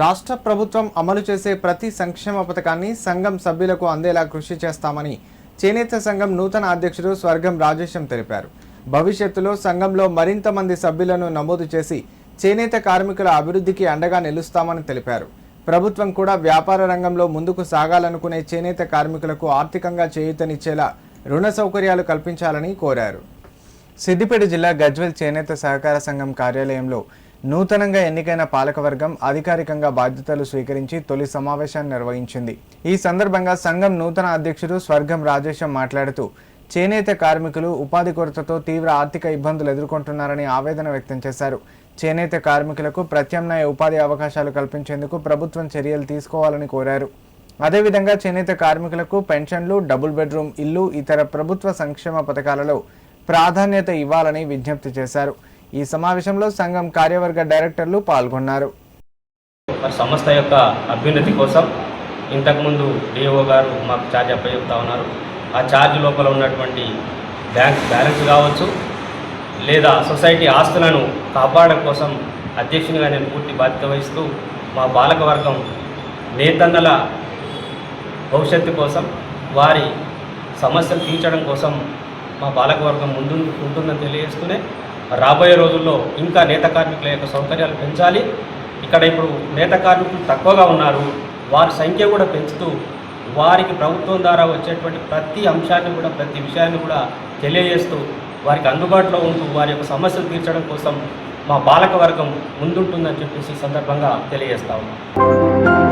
రాష్ట్ర ప్రభుత్వం అమలు చేసే ప్రతి సంక్షేమ పథకాన్ని సంఘం సభ్యులకు అందేలా కృషి చేస్తామని చేనేత సంఘం నూతన అధ్యక్షుడు స్వర్గం రాజేశం తెలిపారు. భవిష్యత్తులో సంఘంలో మరింత మంది సభ్యులను నమోదు చేసి చేనేత కార్మికుల అభివృద్ధికి అండగా నిలుస్తామని తెలిపారు. ప్రభుత్వం కూడా వ్యాపార రంగంలో ముందుకు సాగాలనుకునే చేనేత కార్మికులకు ఆర్థికంగా చేయూతనిచ్చేలా రుణ సౌకర్యాలు కల్పించాలని కోరారు. సిద్దిపేట జిల్లా గజ్వేల్ చేనేత సహకార సంఘం కార్యాలయంలో నూతనంగా ఎన్నికైన పాలకవర్గం అధికారికంగా బాధ్యతలు స్వీకరించి తొలి సమావేశాన్ని నిర్వహించింది. ఈ సందర్భంగా సంఘం నూతన అధ్యక్షుడు స్వర్గం రాజేశం మాట్లాడుతూ చేనేత కార్మికులు ఉపాధి కొరతతో తీవ్ర ఆర్థిక ఇబ్బందులు ఎదుర్కొంటున్నారని ఆవేదన వ్యక్తం చేశారు. చేనేత కార్మికులకు ప్రత్యామ్నాయ ఉపాధి అవకాశాలు కల్పించేందుకు ప్రభుత్వం చర్యలు తీసుకోవాలని కోరారు. అదేవిధంగా చేనేత కార్మికులకు పెన్షన్లు, డబుల్ బెడ్రూమ్ ఇల్లు, ఇతర ప్రభుత్వ సంక్షేమ పథకాలలో ప్రాధాన్యత ఇవ్వాలని విజ్ఞప్తి చేశారు. ఈ సమావేశంలో సంఘం కార్యవర్గ డైరెక్టర్లు పాల్గొన్నారు. సంస్థ యొక్క అభ్యున్నతి కోసం ఇంతకుముందు డిఓ గారు మాకు ఛార్జ్ అప్పచెప్తా ఉన్నారు. ఆ ఛార్జ్ లోపల ఉన్నటువంటి బ్యాంక్ బ్యాలెన్స్ కావచ్చు, లేదా సొసైటీ ఆస్తులను కాపాడడం కోసం అధ్యక్షునిగా నేను పూర్తి బాధ్యత వహిస్తూ మా పాలకవర్గం నేతన్నల భవిష్యత్తు కోసం, వారి సమస్యలు తీర్చడం కోసం మా పాలకవర్గం ముందు ఉంటుందని తెలియజేస్తూనే రాబోయే రోజుల్లో ఇంకా నేత కార్మికుల యొక్క సౌకర్యాలు పెంచాలి. ఇక్కడ ఇప్పుడు నేత కార్మికులు తక్కువగా ఉన్నారు, వారి సంఖ్య కూడా పెంచుతూ వారికి ప్రభుత్వం ద్వారా వచ్చేటువంటి ప్రతి అంశాన్ని కూడా, ప్రతి విషయాన్ని కూడా తెలియజేస్తూ వారికి అందుబాటులో ఉంటూ వారి యొక్క సమస్యలు తీర్చడం కోసం మా పాలకవర్గం ముందుంటుందని చెప్పేసి సందర్భంగా తెలియజేస్తా ఉన్నాం.